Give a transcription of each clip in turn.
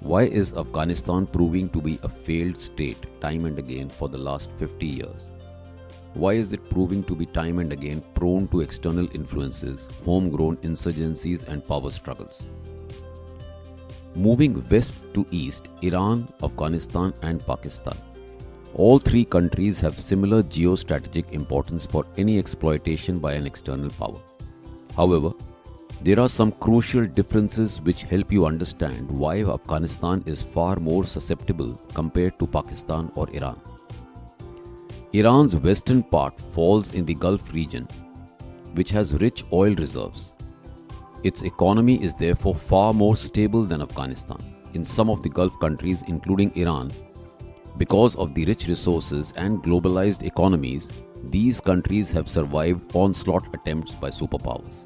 Why is Afghanistan proving to be a failed state time and again for the last 50 years? Why is it proving to be time and again prone to external influences, homegrown insurgencies, and power struggles? Moving west to east, Iran, Afghanistan, and Pakistan. All three countries have similar geostrategic importance for any exploitation by an external power. However, there are some crucial differences which help you understand why Afghanistan is far more susceptible compared to Pakistan or Iran. Iran's western part falls in the Gulf region, which has rich oil reserves. Its economy is therefore far more stable than Afghanistan. In some of the Gulf countries, including Iran, because of the rich resources and globalized economies, these countries have survived onslaught attempts by superpowers.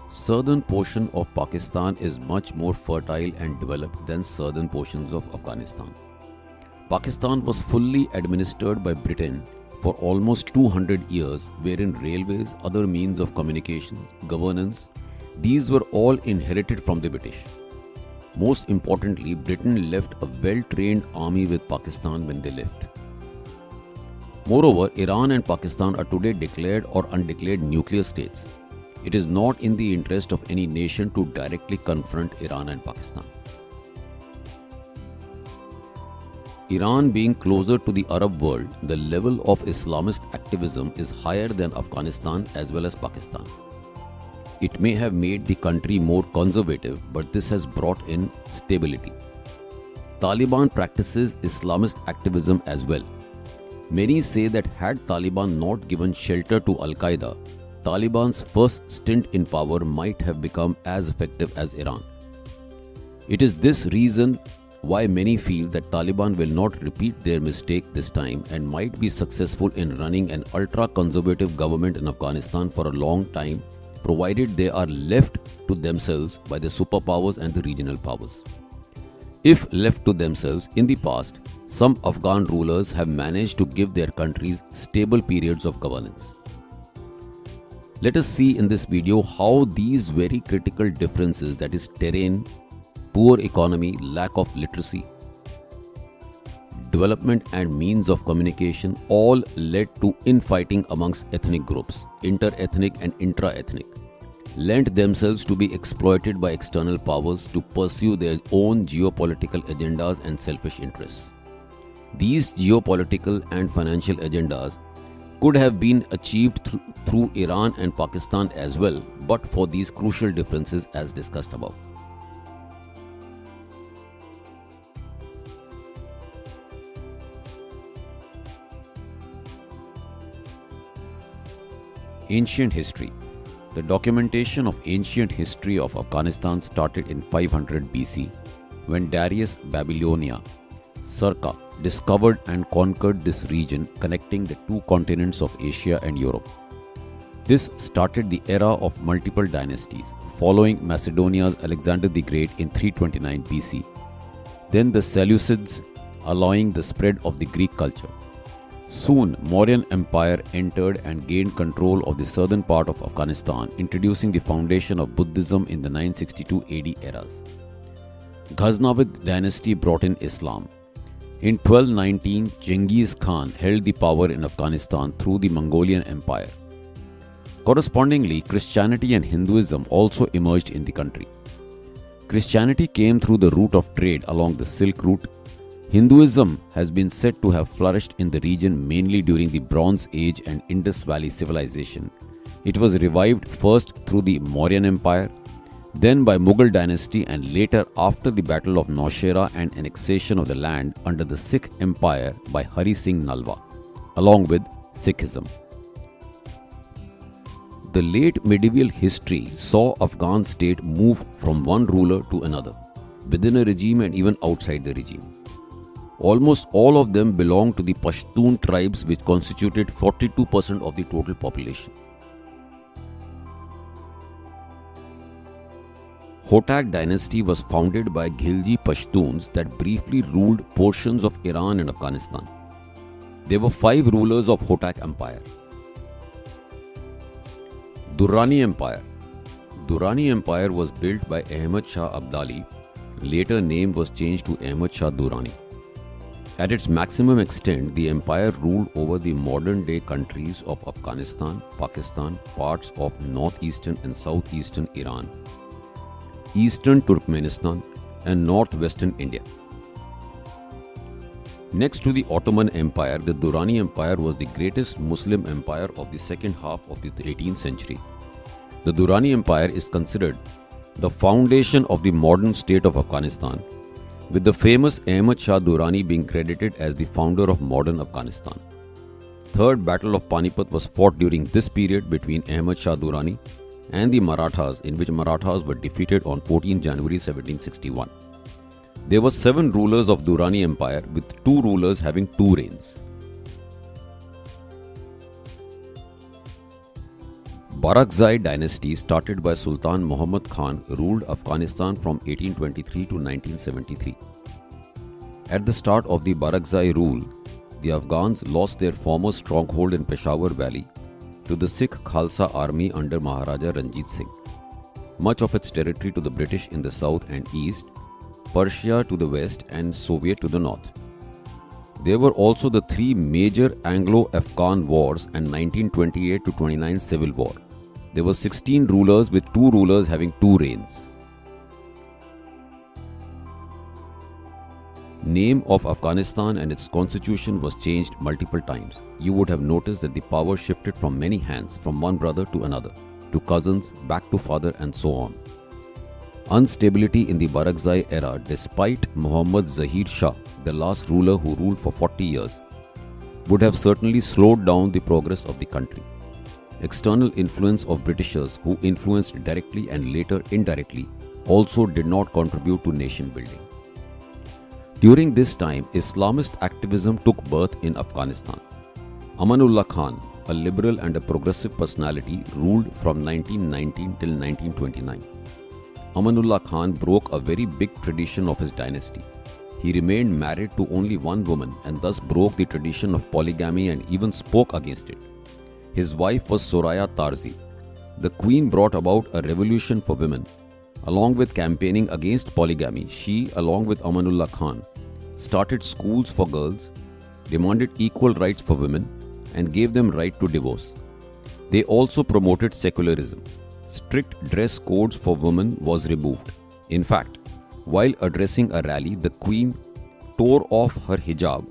Southern portion of Pakistan is much more fertile and developed than southern portions of Afghanistan. Pakistan was fully administered by Britain for almost 200 years, wherein railways, other means of communication, governance, these were all inherited from the British. Most importantly, Britain left a well-trained army with Pakistan when they left. Moreover, Iran and Pakistan are today declared or undeclared nuclear states. It is not in the interest of any nation to directly confront Iran and Pakistan. Iran being closer to the Arab world, the level of Islamist activism is higher than Afghanistan as well as Pakistan. It may have made the country more conservative, but this has brought in stability. Taliban practices Islamist activism as well. Many say that had Taliban not given shelter to Al-Qaeda, Taliban's first stint in power might have become as effective as Iran. It is this reason why many feel that Taliban will not repeat their mistake this time and might be successful in running an ultra-conservative government in Afghanistan for a long time, provided they are left to themselves by the superpowers and the regional powers. If left to themselves, in the past, some Afghan rulers have managed to give their countries stable periods of governance. Let us see in this video how these very critical differences, that is terrain, poor economy, lack of literacy, development and means of communication, all led to infighting amongst ethnic groups, inter-ethnic and intra-ethnic, lent themselves to be exploited by external powers to pursue their own geopolitical agendas and selfish interests. These geopolitical and financial agendas could have been achieved through Iran and Pakistan as well, but for these crucial differences as discussed above. Ancient history. The documentation of ancient history of Afghanistan started in 500 BC when Darius Babylonia, Circa, discovered and conquered this region connecting the two continents of Asia and Europe. This started the era of multiple dynasties, following Macedonia's Alexander the Great in 329 BC, then the Seleucids, allowing the spread of the Greek culture. Soon, Mauryan Empire entered and gained control of the southern part of Afghanistan, introducing the foundation of Buddhism in the 962 AD eras. Ghaznavid dynasty brought in Islam. In 1219, Genghis Khan held the power in Afghanistan through the Mongolian Empire. Correspondingly, Christianity and Hinduism also emerged in the country. Christianity came through the route of trade along the Silk Route. Hinduism has been said to have flourished in the region mainly during the Bronze Age and Indus Valley civilization. It was revived first through the Mauryan Empire, then by Mughal dynasty, and later after the Battle of Naushera and annexation of the land under the Sikh Empire by Hari Singh Nalwa, along with Sikhism. The late medieval history saw Afghan state move from one ruler to another, within a regime and even outside the regime. Almost all of them belonged to the Pashtun tribes, which constituted 42% of the total population. Hotak dynasty was founded by Ghilji Pashtuns that briefly ruled portions of Iran and Afghanistan. There were 5 rulers of Hotak Empire. Durrani Empire. Durrani Empire was built by Ahmad Shah Abdali. Later name was changed to Ahmad Shah Durrani. At its maximum extent, the empire ruled over the modern-day countries of Afghanistan, Pakistan, parts of northeastern and southeastern Iran, eastern Turkmenistan, and northwestern India. Next to the Ottoman Empire, the Durrani Empire was the greatest Muslim empire of the second half of the 18th century. The Durrani Empire is considered the foundation of the modern state of Afghanistan, with the famous Ahmad Shah Durrani being credited as the founder of modern Afghanistan. Third Battle of Panipat was fought during this period between Ahmad Shah Durrani and the Marathas, in which Marathas were defeated on 14 January 1761. There were 7 rulers of Durrani Empire, with 2 rulers having 2 reigns. Barakzai dynasty, started by Sultan Muhammad Khan, ruled Afghanistan from 1823 to 1973. At the start of the Barakzai rule, the Afghans lost their former stronghold in Peshawar Valley to the Sikh Khalsa army under Maharaja Ranjit Singh. Much of its territory to the British in the south and east, Persia to the west, and Soviet to the north. There were also the 3 major Anglo-Afghan wars and 1928 to 29 civil war. There were 16 rulers, with 2 rulers having 2 reigns. Name of Afghanistan and its constitution was changed multiple times. You would have noticed that the power shifted from many hands, from one brother to another, to cousins, back to father, and so on. Instability in the Barakzai era, despite Muhammad Zahir Shah, the last ruler who ruled for 40 years, would have certainly slowed down the progress of the country. External influence of Britishers, who influenced directly and later indirectly, also did not contribute to nation building. During this time, Islamist activism took birth in Afghanistan. Amanullah Khan, a liberal and a progressive personality, ruled from 1919 till 1929. Amanullah Khan broke a very big tradition of his dynasty. He remained married to only one woman and thus broke the tradition of polygamy and even spoke against it. His wife was Soraya Tarzi. The queen brought about a revolution for women. Along with campaigning against polygamy, she, along with Amanullah Khan, started schools for girls, demanded equal rights for women, and gave them right to divorce. They also promoted secularism. Strict dress codes for women was removed. In fact, while addressing a rally, the queen tore off her hijab,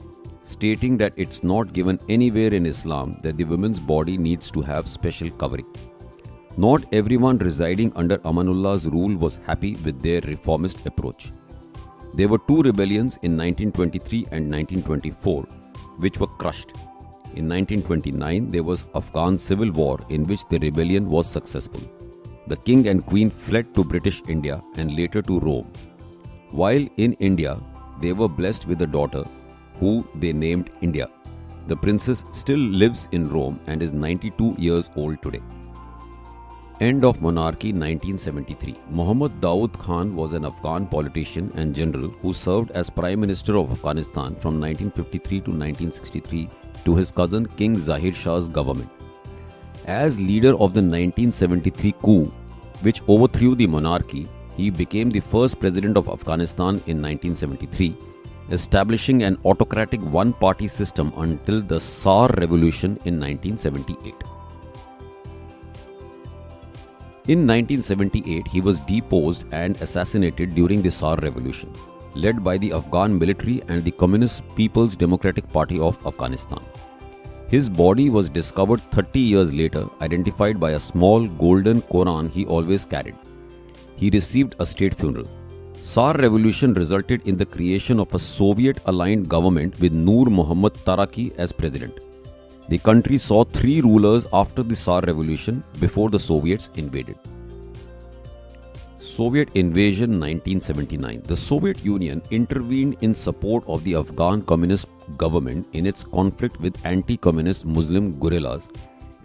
stating that it's not given anywhere in Islam that the woman's body needs to have special covering. Not everyone residing under Amanullah's rule was happy with their reformist approach. There were 2 rebellions in 1923 and 1924, which were crushed. In 1929, there was Afghan civil war, in which the rebellion was successful. The king and queen fled to British India and later to Rome. While in India, they were blessed with a daughter, who they named India. The princess still lives in Rome and is 92 years old today. End of monarchy 1973. Muhammad Daud Khan was an Afghan politician and general who served as Prime Minister of Afghanistan from 1953 to 1963 to his cousin King Zahir Shah's government. As leader of the 1973 coup, which overthrew the monarchy, he became the first president of Afghanistan in 1973, establishing an autocratic one-party system until the Saar Revolution in 1978. In 1978, he was deposed and assassinated during the Saar Revolution, led by the Afghan military and the Communist People's Democratic Party of Afghanistan. His body was discovered 30 years later, identified by a small golden Quran he always carried. He received a state funeral. Saar Revolution resulted in the creation of a Soviet-aligned government with Nur Muhammad Taraki as president. The country saw 3 rulers after the Saar Revolution before the Soviets invaded. Soviet invasion 1979. The Soviet Union intervened in support of the Afghan Communist government in its conflict with anti-communist Muslim guerrillas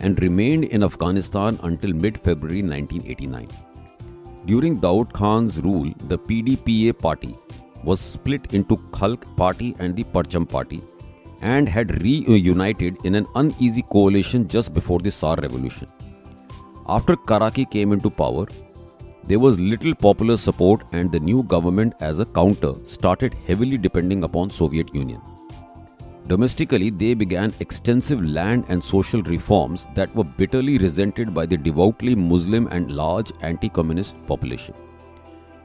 and remained in Afghanistan until mid-February 1989. During Daud Khan's rule, the PDPA party was split into Khalq party and the Parcham party and had reunited in an uneasy coalition just before the Saar Revolution. After Karaki came into power, There was little popular support, and the new government as a counter started heavily depending upon Soviet Union. Domestically, they began extensive land and social reforms that were bitterly resented by the devoutly Muslim and large anti-communist population.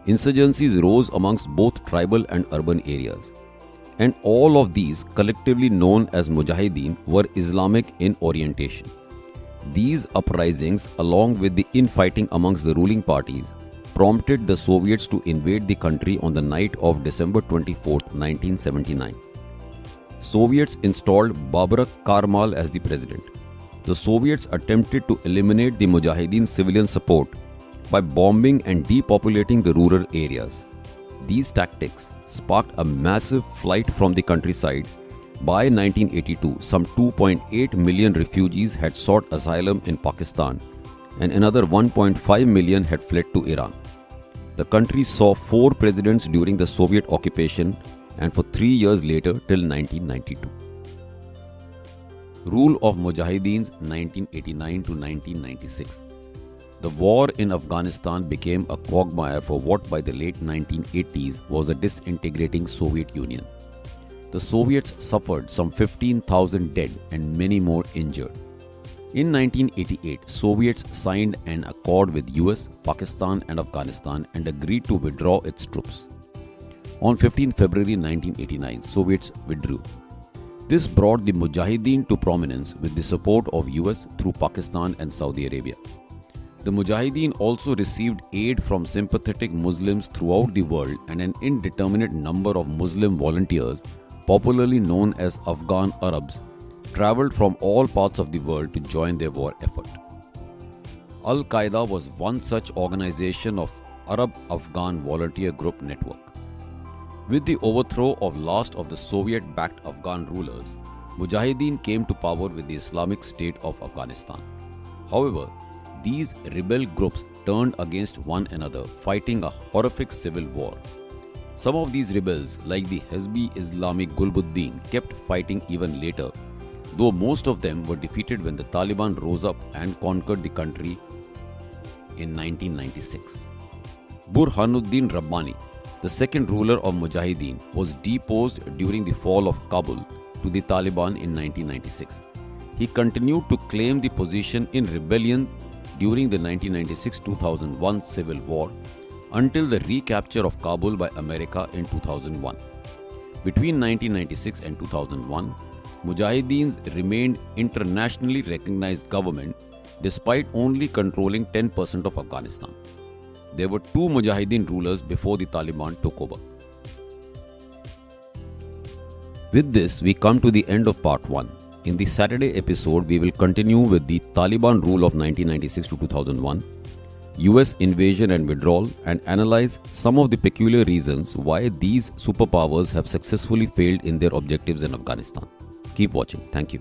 Insurgencies rose amongst both tribal and urban areas, and all of these, collectively known as Mujahideen, were Islamic in orientation. These uprisings, along with the infighting amongst the ruling parties, prompted the Soviets to invade the country on the night of December 24, 1979. Soviets installed Babrak Karmal as the president. The Soviets attempted to eliminate the Mujahideen civilian support by bombing and depopulating the rural areas. These tactics sparked a massive flight from the countryside. By 1982, some 2.8 million refugees had sought asylum in Pakistan, and another 1.5 million had fled to Iran. The country saw 4 presidents during the Soviet occupation, and for 3 years later till 1992. Rule of Mujahideens 1989 to 1996. The war in Afghanistan became a quagmire for what by the late 1980s was a disintegrating Soviet Union. The Soviets suffered some 15,000 dead and many more injured. In 1988, Soviets signed an accord with US, Pakistan and Afghanistan and agreed to withdraw its troops. On 15 February 1989, Soviets withdrew. This brought the Mujahideen to prominence with the support of US through Pakistan and Saudi Arabia. The Mujahideen also received aid from sympathetic Muslims throughout the world, and an indeterminate number of Muslim volunteers, popularly known as Afghan Arabs, travelled from all parts of the world to join their war effort. Al-Qaeda was one such organization of Arab-Afghan volunteer group network. With the overthrow of last of the Soviet-backed Afghan rulers, Mujahideen came to power with the Islamic State of Afghanistan. However, these rebel groups turned against one another, fighting a horrific civil war. Some of these rebels, like the Hezbi Islamic Gulbuddin, kept fighting even later, though most of them were defeated when the Taliban rose up and conquered the country in 1996. Burhanuddin Rabbani, the second ruler of Mujahideen, was deposed during the fall of Kabul to the Taliban in 1996. He continued to claim the position in rebellion during the 1996-2001 civil war until the recapture of Kabul by America in 2001. Between 1996 and 2001, Mujahideens remained internationally recognized government despite only controlling 10% of Afghanistan. There were 2 Mujahideen rulers before the Taliban took over. With this, we come to the end of part 1. In the Saturday episode, we will continue with the Taliban rule of 1996 to 2001, US invasion and withdrawal, and analyze some of the peculiar reasons why these superpowers have successfully failed in their objectives in Afghanistan. Keep watching. Thank you.